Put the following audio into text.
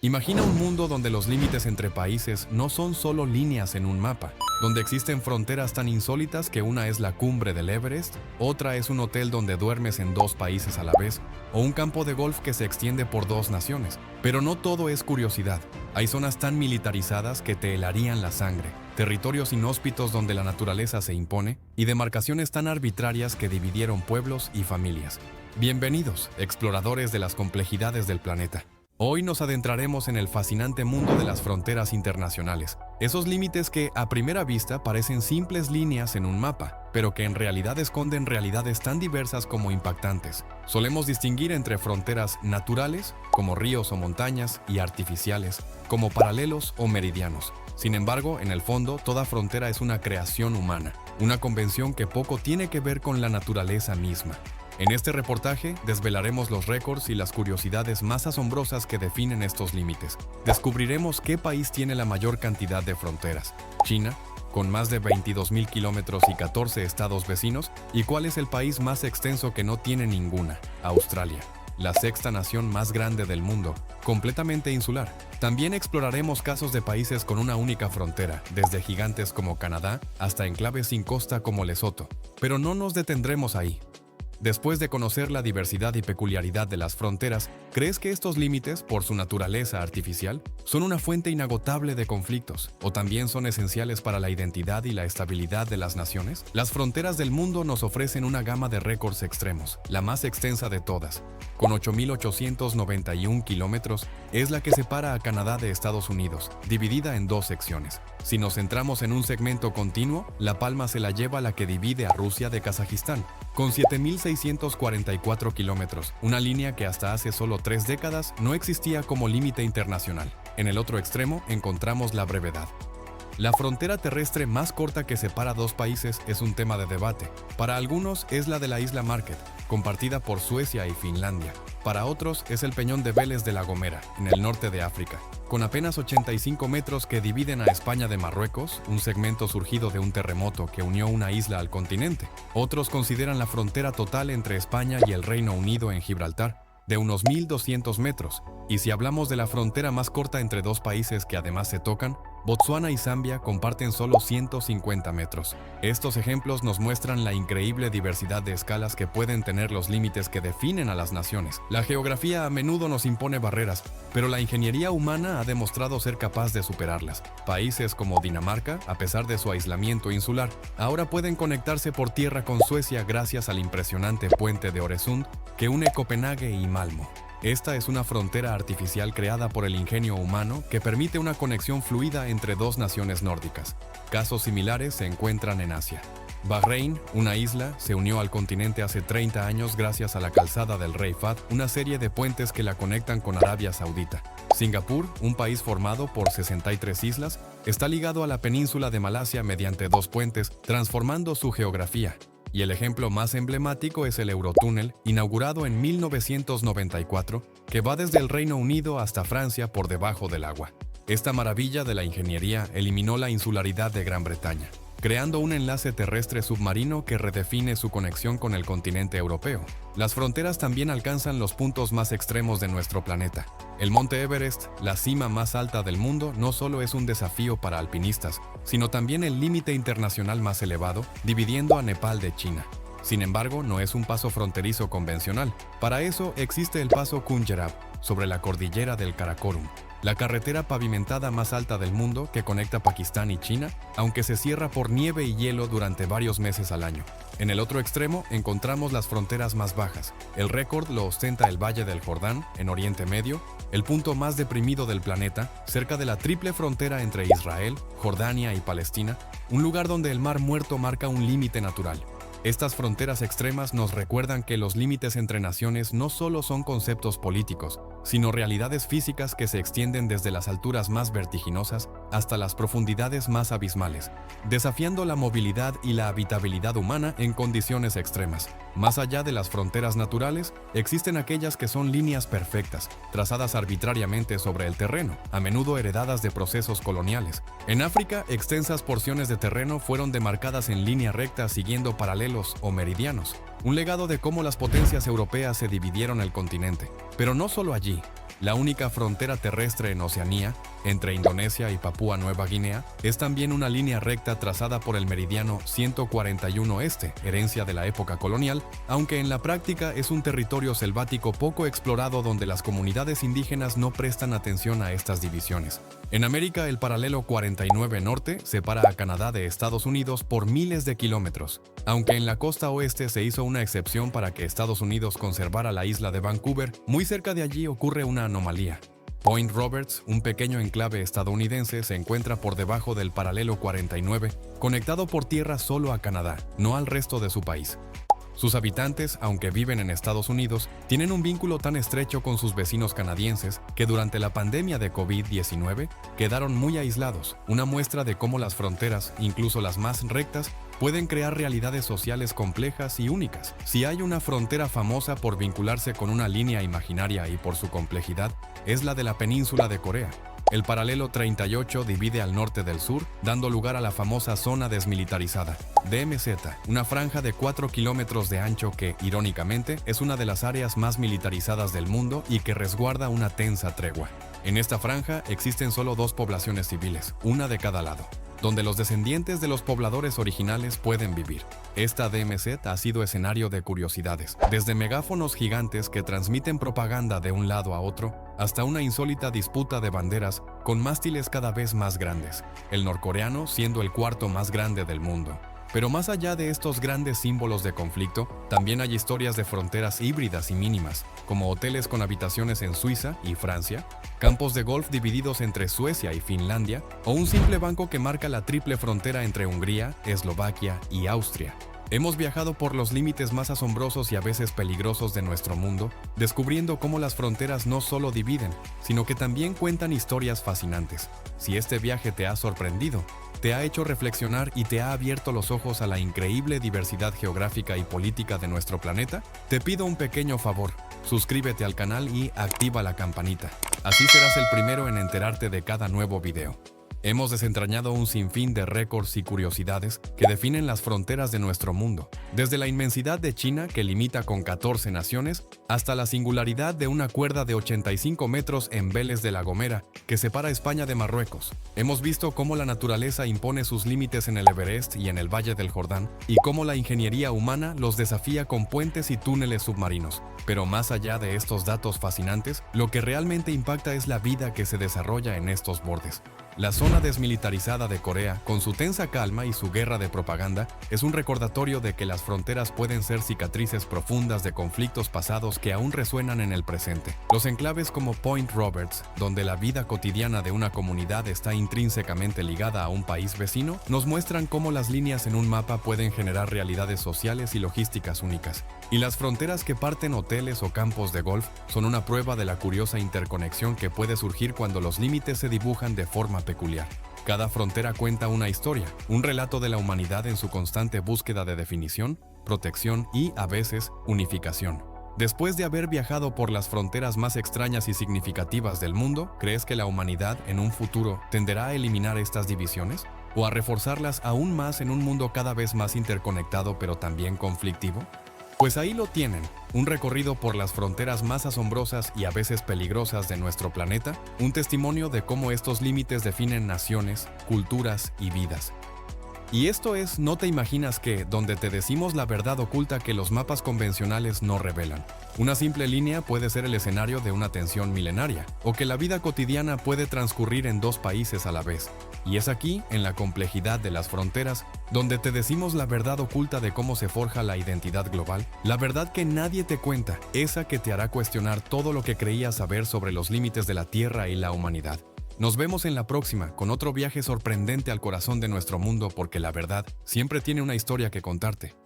Imagina un mundo donde los límites entre países no son solo líneas en un mapa, donde existen fronteras tan insólitas que una es la cumbre del Everest, otra es un hotel donde duermes en dos países a la vez, o un campo de golf que se extiende por dos naciones. Pero no todo es curiosidad. Hay zonas tan militarizadas que te helarían la sangre, territorios inhóspitos donde la naturaleza se impone, y demarcaciones tan arbitrarias que dividieron pueblos y familias. Bienvenidos, exploradores de las complejidades del planeta. Hoy nos adentraremos en el fascinante mundo de las fronteras internacionales, esos límites que a primera vista parecen simples líneas en un mapa, pero que en realidad esconden realidades tan diversas como impactantes. Solemos distinguir entre fronteras naturales, como ríos o montañas, y artificiales, como paralelos o meridianos. Sin embargo, en el fondo, toda frontera es una creación humana, una convención que poco tiene que ver con la naturaleza misma. En este reportaje desvelaremos los récords y las curiosidades más asombrosas que definen estos límites. Descubriremos qué país tiene la mayor cantidad de fronteras, China, con más de 22.000 kilómetros y 14 estados vecinos, y cuál es el país más extenso que no tiene ninguna, Australia, la sexta nación más grande del mundo, completamente insular. También exploraremos casos de países con una única frontera, desde gigantes como Canadá hasta enclaves sin costa como Lesoto. Pero no nos detendremos ahí. Después de conocer la diversidad y peculiaridad de las fronteras, ¿crees que estos límites, por su naturaleza artificial, son una fuente inagotable de conflictos, o también son esenciales para la identidad y la estabilidad de las naciones? Las fronteras del mundo nos ofrecen una gama de récords extremos, la más extensa de todas. Con 8.891 kilómetros, es la que separa a Canadá de Estados Unidos, dividida en dos secciones. Si nos centramos en un segmento continuo, la palma se la lleva la que divide a Rusia de Kazajistán, con 7.644 kilómetros, una línea que hasta hace solo 3 décadas no existía como límite internacional. En el otro extremo encontramos la brevedad. La frontera terrestre más corta que separa dos países es un tema de debate. Para algunos es la de la isla Market, compartida por Suecia y Finlandia. Para otros es el peñón de Vélez de la Gomera, en el norte de África, con apenas 85 metros que dividen a España de Marruecos, un segmento surgido de un terremoto que unió una isla al continente. Otros consideran la frontera total entre España y el Reino Unido en Gibraltar, de unos 1.200 metros. Y si hablamos de la frontera más corta entre dos países que además se tocan, Botsuana y Zambia comparten solo 150 metros. Estos ejemplos nos muestran la increíble diversidad de escalas que pueden tener los límites que definen a las naciones. La geografía a menudo nos impone barreras, pero la ingeniería humana ha demostrado ser capaz de superarlas. Países como Dinamarca, a pesar de su aislamiento insular, ahora pueden conectarse por tierra con Suecia gracias al impresionante puente de Øresund que une Copenhague y Malmö. Esta es una frontera artificial creada por el ingenio humano que permite una conexión fluida entre dos naciones nórdicas. Casos similares se encuentran en Asia. Bahrein, una isla, se unió al continente hace 30 años gracias a la calzada del Rey Fahd, una serie de puentes que la conectan con Arabia Saudita. Singapur, un país formado por 63 islas, está ligado a la península de Malasia mediante dos puentes, transformando su geografía. Y el ejemplo más emblemático es el Eurotúnel, inaugurado en 1994, que va desde el Reino Unido hasta Francia por debajo del agua. Esta maravilla de la ingeniería eliminó la insularidad de Gran Bretaña, creando un enlace terrestre submarino que redefine su conexión con el continente europeo. Las fronteras también alcanzan los puntos más extremos de nuestro planeta. El Monte Everest, la cima más alta del mundo, no solo es un desafío para alpinistas, sino también el límite internacional más elevado, dividiendo a Nepal de China. Sin embargo, no es un paso fronterizo convencional. Para eso existe el paso Khunjerab, sobre la cordillera del Karakorum, la carretera pavimentada más alta del mundo que conecta Pakistán y China, aunque se cierra por nieve y hielo durante varios meses al año. En el otro extremo encontramos las fronteras más bajas. El récord lo ostenta el Valle del Jordán, en Oriente Medio, el punto más deprimido del planeta, cerca de la triple frontera entre Israel, Jordania y Palestina, un lugar donde el Mar Muerto marca un límite natural. Estas fronteras extremas nos recuerdan que los límites entre naciones no solo son conceptos políticos, sino realidades físicas que se extienden desde las alturas más vertiginosas hasta las profundidades más abismales, desafiando la movilidad y la habitabilidad humana en condiciones extremas. Más allá de las fronteras naturales, existen aquellas que son líneas perfectas, trazadas arbitrariamente sobre el terreno, a menudo heredadas de procesos coloniales. En África, extensas porciones de terreno fueron demarcadas en línea recta siguiendo paralelos o meridianos, un legado de cómo las potencias europeas se dividieron el continente. Pero no solo allí. La única frontera terrestre en Oceanía, entre Indonesia y Papúa Nueva Guinea, es también una línea recta trazada por el meridiano 141 Este, herencia de la época colonial, aunque en la práctica es un territorio selvático poco explorado donde las comunidades indígenas no prestan atención a estas divisiones. En América, el paralelo 49 Norte separa a Canadá de Estados Unidos por miles de kilómetros, aunque en la costa oeste se hizo una excepción para que Estados Unidos conservara la isla de Vancouver. Muy cerca de allí ocurre una anomalía. Point Roberts, un pequeño enclave estadounidense, se encuentra por debajo del paralelo 49, conectado por tierra solo a Canadá, no al resto de su país. Sus habitantes, aunque viven en Estados Unidos, tienen un vínculo tan estrecho con sus vecinos canadienses que durante la pandemia de COVID-19 quedaron muy aislados, una muestra de cómo las fronteras, incluso las más rectas, pueden crear realidades sociales complejas y únicas. Si hay una frontera famosa por vincularse con una línea imaginaria y por su complejidad, es la de la península de Corea. El paralelo 38 divide al norte del sur, dando lugar a la famosa zona desmilitarizada, DMZ, una franja de 4 kilómetros de ancho que, irónicamente, es una de las áreas más militarizadas del mundo y que resguarda una tensa tregua. En esta franja existen solo dos poblaciones civiles, una de cada lado, donde los descendientes de los pobladores originales pueden vivir. Esta DMZ ha sido escenario de curiosidades, desde megáfonos gigantes que transmiten propaganda de un lado a otro, hasta una insólita disputa de banderas con mástiles cada vez más grandes, el norcoreano siendo el cuarto más grande del mundo. Pero más allá de estos grandes símbolos de conflicto, también hay historias de fronteras híbridas y mínimas, como hoteles con habitaciones en Suiza y Francia, campos de golf divididos entre Suecia y Finlandia, o un simple banco que marca la triple frontera entre Hungría, Eslovaquia y Austria. Hemos viajado por los límites más asombrosos y a veces peligrosos de nuestro mundo, descubriendo cómo las fronteras no solo dividen, sino que también cuentan historias fascinantes. Si este viaje te ha sorprendido, te ha hecho reflexionar y te ha abierto los ojos a la increíble diversidad geográfica y política de nuestro planeta, te pido un pequeño favor: suscríbete al canal y activa la campanita. Así serás el primero en enterarte de cada nuevo video. Hemos desentrañado un sinfín de récords y curiosidades que definen las fronteras de nuestro mundo, desde la inmensidad de China, que limita con 14 naciones, hasta la singularidad de una cuerda de 85 metros en Vélez de la Gomera, que separa España de Marruecos. Hemos visto cómo la naturaleza impone sus límites en el Everest y en el Valle del Jordán, y cómo la ingeniería humana los desafía con puentes y túneles submarinos. Pero más allá de estos datos fascinantes, lo que realmente impacta es la vida que se desarrolla en estos bordes. La zona desmilitarizada de Corea, con su tensa calma y su guerra de propaganda, es un recordatorio de que las fronteras pueden ser cicatrices profundas de conflictos pasados que aún resuenan en el presente. Los enclaves como Point Roberts, donde la vida cotidiana de una comunidad está intrínsecamente ligada a un país vecino, nos muestran cómo las líneas en un mapa pueden generar realidades sociales y logísticas únicas. Y las fronteras que parten hoteles o campos de golf son una prueba de la curiosa interconexión que puede surgir cuando los límites se dibujan de forma peculiar. Cada frontera cuenta una historia, un relato de la humanidad en su constante búsqueda de definición, protección y, a veces, unificación. Después de haber viajado por las fronteras más extrañas y significativas del mundo, ¿crees que la humanidad en un futuro tenderá a eliminar estas divisiones? ¿O a reforzarlas aún más en un mundo cada vez más interconectado pero también conflictivo? Pues ahí lo tienen, un recorrido por las fronteras más asombrosas y a veces peligrosas de nuestro planeta, un testimonio de cómo estos límites definen naciones, culturas y vidas. Y esto es No te imaginas que, donde te decimos la verdad oculta que los mapas convencionales no revelan. Una simple línea puede ser el escenario de una tensión milenaria, o que la vida cotidiana puede transcurrir en dos países a la vez. Y es aquí, en la complejidad de las fronteras, donde te decimos la verdad oculta de cómo se forja la identidad global, la verdad que nadie te cuenta, esa que te hará cuestionar todo lo que creías saber sobre los límites de la Tierra y la humanidad. Nos vemos en la próxima, con otro viaje sorprendente al corazón de nuestro mundo, porque la verdad siempre tiene una historia que contarte.